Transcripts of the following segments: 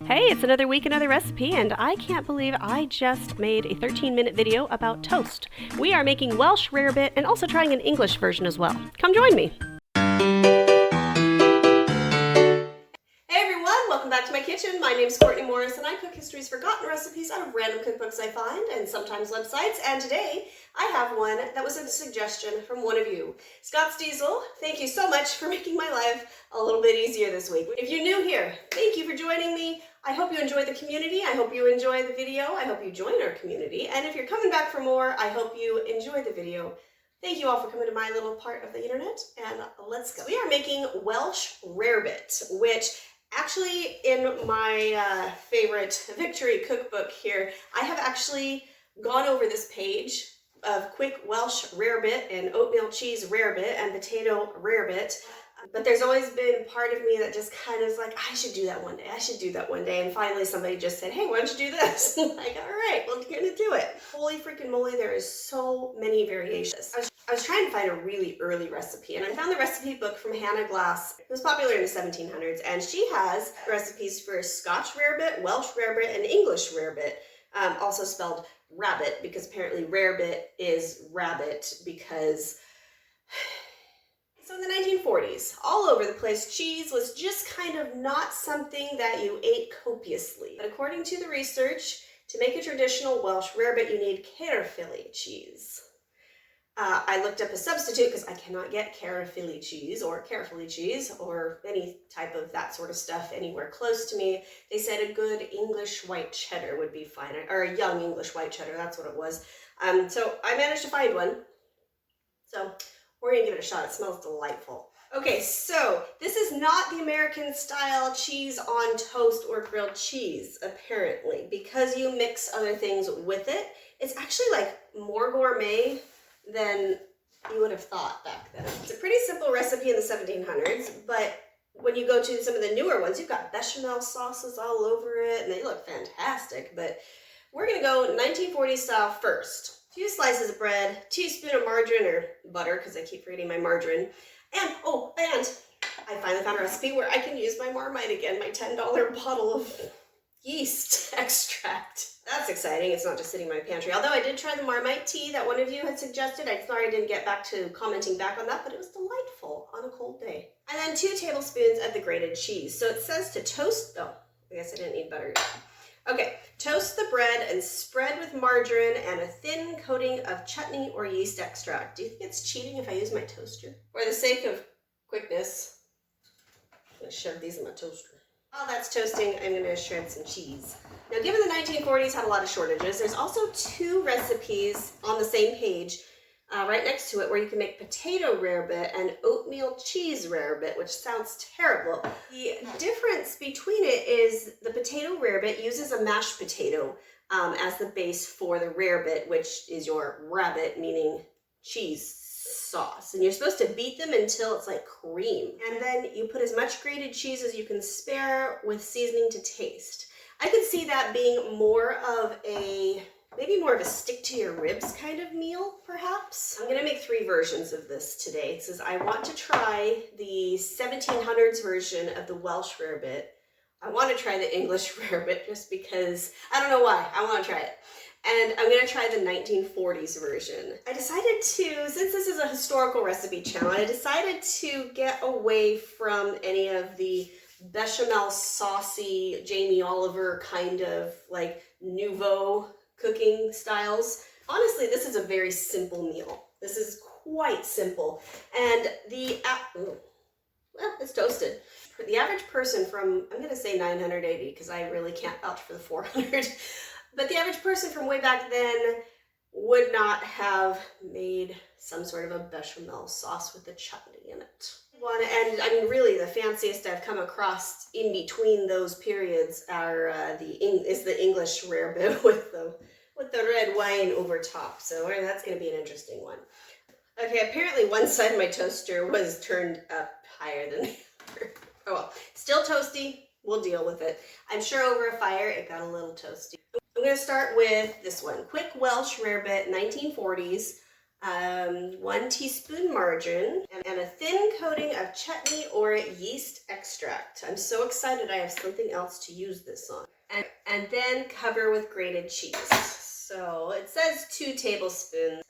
Hey, it's another week, another recipe, and I can't believe I just made a 13-minute video about toast. We are making Welsh Rarebit and also trying an English version as well. Come join me. Hey everyone, welcome back to my kitchen. My name's Courtney Morris and I cook history's forgotten recipes out of random cookbooks I find and sometimes websites. And today I have one that was a suggestion from one of you. Scott's Diesel, thank you so much for making my life a little bit easier this week. If you're new here, thank you for joining me. I hope you enjoy the community. I hope you enjoy the video. I hope you join our community. And if you're coming back for more, I hope you enjoy the video. Thank you all for coming to my little part of the internet, and let's go. We are making Welsh Rarebit, which actually in my favorite victory cookbook here, I have actually gone over this page of quick Welsh rarebit and oatmeal cheese rarebit and potato rarebit. But there's always been part of me that just kind of is like, I should do that one day. I should do that one day. And finally somebody just said, hey, why don't you do this? I'm like, all right, well, we're gonna do it. Holy freaking moly, there is so many variations. I was trying to find a really early recipe, and I found the recipe book from Hannah Glasse. It was popular in the 1700s, and she has recipes for Scotch rarebit, Welsh rarebit, and English rarebit, also spelled rabbit, because apparently rarebit is rabbit because... So in the 1940s, all over the place, cheese was just kind of not something that you ate copiously. But according to the research, to make a traditional Welsh rarebit, you need Caerphilly cheese. I looked up a substitute because I cannot get Caerphilly cheese or any type of that sort of stuff anywhere close to me. They said a good English white cheddar would be fine, or a young English white cheddar, that's what it was. So I managed to find one. So we're gonna give it a shot. It smells delightful. Okay, so this is not the American style cheese on toast or grilled cheese, apparently, because you mix other things with it. It's actually like more gourmet than you would have thought back then. It's a pretty simple recipe in the 1700s, but when you go to some of the newer ones, you've got bechamel sauces all over it, and they look fantastic, but we're gonna go 1940s style first. 2 slices of bread, teaspoon of margarine or butter, because I keep forgetting my margarine. And I finally found a recipe where I can use my Marmite again, my $10 bottle of yeast extract. That's exciting. It's not just sitting in my pantry. Although I did try the Marmite tea that one of you had suggested. I'm sorry I didn't get back to commenting back on that, but it was delightful on a cold day. And then 2 tablespoons of the grated cheese. So it says to toast, oh, I guess I didn't need butter. Okay, toast the bread and spread with margarine and a thin coating of chutney or yeast extract. Do you think it's cheating if I use my toaster? For the sake of quickness, I'm going to shove these in my toaster. While that's toasting, I'm going to shred some cheese. Now, given the 1940s had a lot of shortages, there's also 2 recipes on the same page right next to it where you can make potato rarebit and oatmeal cheese rarebit, which sounds terrible. The difference between it is the potato rarebit uses a mashed potato as the base for the rarebit, which is your rabbit, meaning cheese sauce. And you're supposed to beat them until it's like cream. And then you put as much grated cheese as you can spare with seasoning to taste. I could see that being more of maybe more of a stick to your ribs kind of meal, perhaps. I'm gonna make 3 versions of this today. It says I want to try the 1700s version of the Welsh Rarebit. I want to try the English Rarebit just because, I don't know why, I want to try it. And I'm gonna try the 1940s version. I decided to, since this is a historical recipe channel, I decided to get away from any of the bechamel saucy Jamie Oliver kind of like nouveau cooking styles. Honestly, this is a very simple meal. This is quite simple. And well, it's toasted. For the average person from, I'm gonna say 980 because I really can't vouch for the 400, but the average person from way back then would not have made some sort of a bechamel sauce with the chutney in it. And I mean, really, the fanciest I've come across in between those periods are the English rarebit with the red wine over top. So that's going to be an interesting one. Okay, apparently one side of my toaster was turned up higher than the other. Oh well, still toasty. We'll deal with it. I'm sure over a fire it got a little toasty. I'm going to start with this one, quick Welsh Rarebit, 1940s. 1 teaspoon margarine, and a thin coating of chutney or yeast extract. I'm so excited I have something else to use this on. And then cover with grated cheese. So it says 2 tablespoons.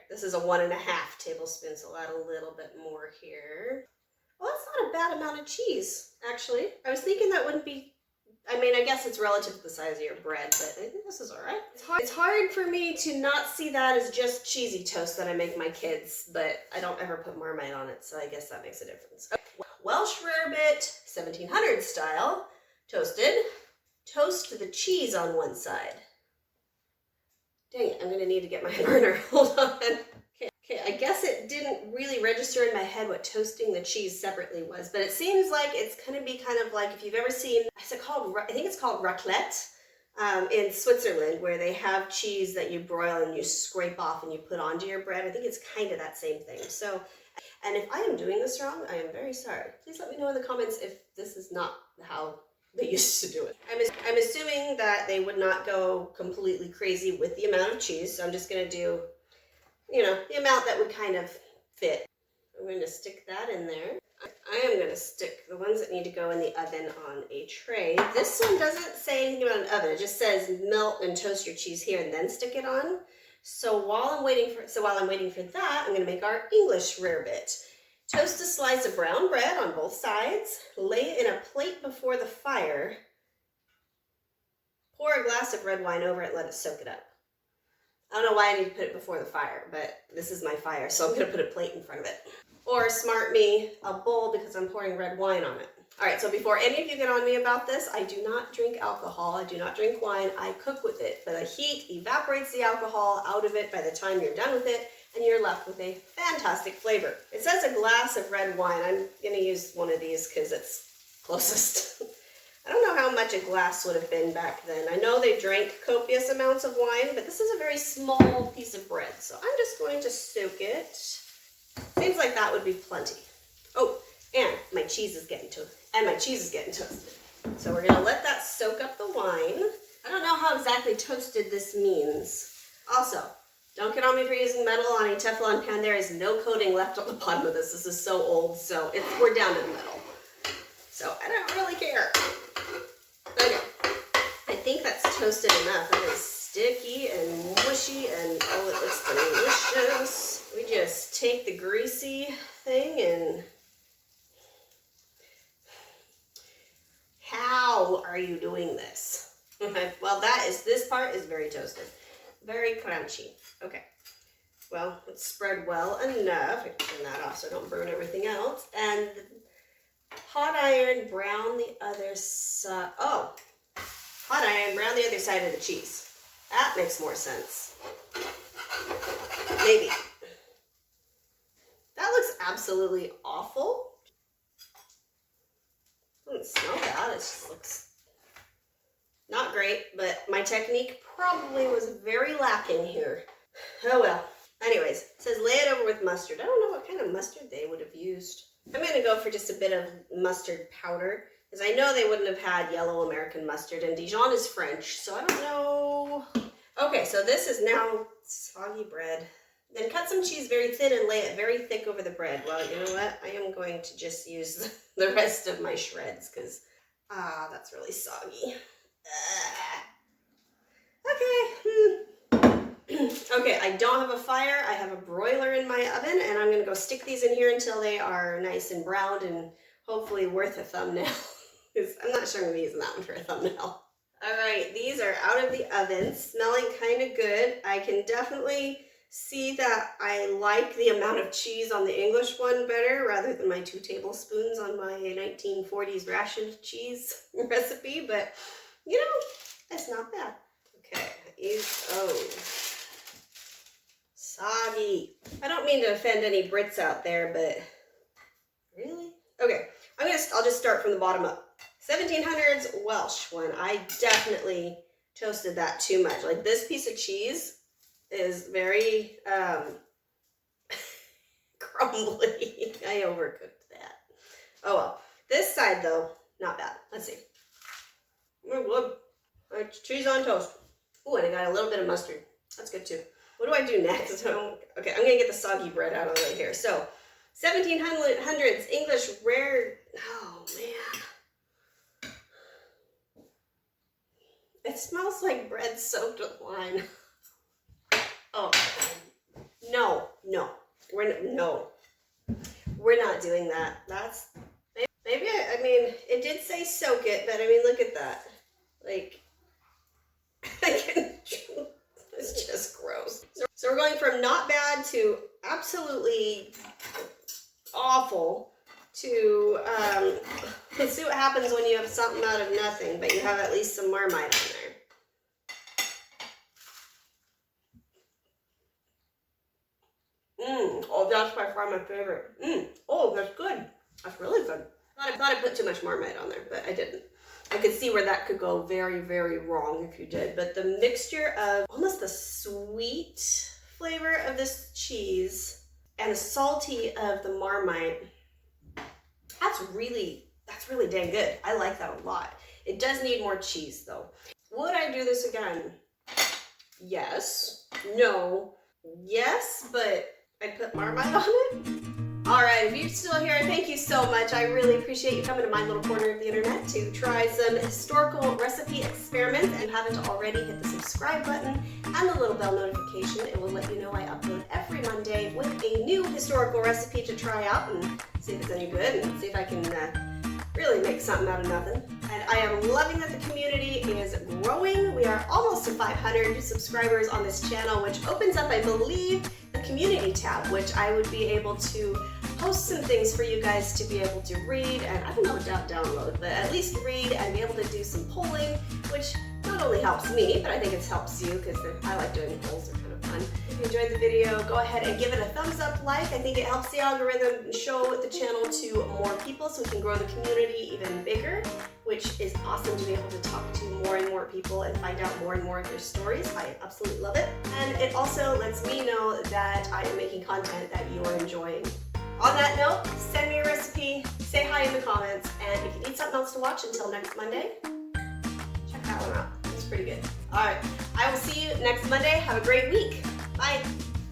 This is a 1.5 tablespoons, so I'll add a little bit more here. Well, that's not a bad amount of cheese, actually. I was thinking that wouldn't be, I mean, I guess it's relative to the size of your bread, but I think this is all right. It's hard for me to not see that as just cheesy toast that I make my kids, but I don't ever put marmite on it, so I guess that makes a difference. Okay. Welsh Rarebit, 1700's style, toasted. Toast the cheese on one side. Dang it, I'm going to need to get my burner. Hold on. Okay, I guess it didn't really register in my head what toasting the cheese separately was, but it seems like it's going to be kind of like if you've ever seen, I think it's called raclette in Switzerland, where they have cheese that you broil and you scrape off and you put onto your bread. I think it's kind of that same thing. So, and if I am doing this wrong, I am very sorry. Please let me know in the comments if this is not how they used to do it. I'm assuming that they would not go completely crazy with the amount of cheese, so I'm just going to do, you know, the amount that would kind of fit. I'm going to stick that in there. I am going to stick the ones that need to go in the oven on a tray. This one doesn't say anything about an oven. It just says melt and toast your cheese here and then stick it on. So while I'm waiting for that, I'm going to make our English rarebit. Toast a slice of brown bread on both sides, lay it in a plate before the fire, pour a glass of red wine over it and let it soak it up. I don't know why I need to put it before the fire, but this is my fire, so I'm going to put a plate in front of it. Or smart me, a bowl because I'm pouring red wine on it. All right, so before any of you get on me about this, I do not drink alcohol. I do not drink wine. I cook with it, but the heat evaporates the alcohol out of it by the time you're done with it, and you're left with a fantastic flavor. It says a glass of red wine. I'm going to use one of these because it's closest. I don't know how much a glass would have been back then. I know they drank copious amounts of wine, but this is a very small piece of bread, so I'm just going to soak it. Seems like that would be plenty. Oh, and my cheese is getting toasted. So we're going to let that soak up the wine. I don't know how exactly toasted this means. Also, don't get on me for using metal on a Teflon pan. There is no coating left on the bottom of this. This is so old, so we're down to the metal. So I don't really care. Okay, I think that's toasted enough. It is sticky and mushy and oh, it looks delicious. We just take the greasy thing and... How are you doing this? Well, this part is very toasted. Very crunchy. Okay. Well, it's spread well enough. I can turn that off so I don't burn everything else. And hot iron brown the other side. Oh, hot iron brown the other side of the cheese. That makes more sense. Maybe. That looks absolutely awful. Doesn't smell bad. It just looks not great, but my technique probably was very lacking here. Oh well. Anyways, it says lay it over with mustard. I don't know what kind of mustard they would have used. I'm going to go for just a bit of mustard powder, because I know they wouldn't have had yellow American mustard, and Dijon is French, so I don't know. Okay, so this is now soggy bread. Then cut some cheese very thin and lay it very thick over the bread. Well, you know what? I am going to just use the rest of my shreds, because, that's really soggy. Okay, I don't have a fire. I have a broiler in my oven, and I'm going to go stick these in here until they are nice and browned and hopefully worth a thumbnail. I'm not sure I'm going to be using that one for a thumbnail. All right, these are out of the oven, smelling kind of good. I can definitely see that I like the amount of cheese on the English one better rather than my 2 tablespoons on my 1940's ration cheese recipe, but you know, that's not bad. Okay, soggy. I don't mean to offend any Brits out there, but really? Okay, I'll just start from the bottom up. 1700's Welsh one. I definitely toasted that too much. Like, this piece of cheese is very crumbly. I overcooked that. Oh well. This side though, not bad. Let's see. We're good. Cheese on toast. Oh, and I got a little bit of mustard. That's good too. What do I do next? Okay, I'm gonna get the soggy bread out of the way here. So, 1700's English rare. Oh man, it smells like bread soaked with wine. Oh no, we're not doing that. That's maybe I mean it did say soak it, but I mean look at that. Like it's just gross. So we're going from not bad to absolutely awful to let's see what happens when you have something out of nothing, but you have at least some marmite on there. Oh, that's by far my favorite. Oh, that's good. That's really good. I thought I put too much marmite on there, but I didn't. I could see where that could go very, very wrong if you did. But the mixture of almost the sweet flavor of this cheese and the salty of the marmite, that's really dang good. I like that a lot. It does need more cheese though. Would I do this again? Yes. No. Yes, but I'd put marmite on it. All right, if you're still here, thank you so much. I really appreciate you coming to my little corner of the internet to try some historical recipe experiments. If you haven't already, hit the subscribe button and the little bell notification. It will let you know I upload every Monday with a new historical recipe to try out and see if it's any good and see if I can really make something out of nothing. And I am loving that the community is growing. We are almost to 500 subscribers on this channel, which opens up, I believe, a community tab, which I would be able to post some things for you guys to be able to read, and I don't know about download, but at least read and be able to do some polling, which not only helps me, but I think it helps you because I like doing polls. They're kind of fun. If you enjoyed the video, go ahead and give it a thumbs up like. I think it helps the algorithm and show the channel to more people so we can grow the community even bigger, which is awesome to be able to talk to more and more people and find out more and more of their stories. I absolutely love it. And it also lets me know that I am making content that you are enjoying. On that note, send me a recipe, say hi in the comments, and if you need something else to watch until next Monday, check that one out. It's pretty good. All right, I will see you next Monday. Have a great week. Bye.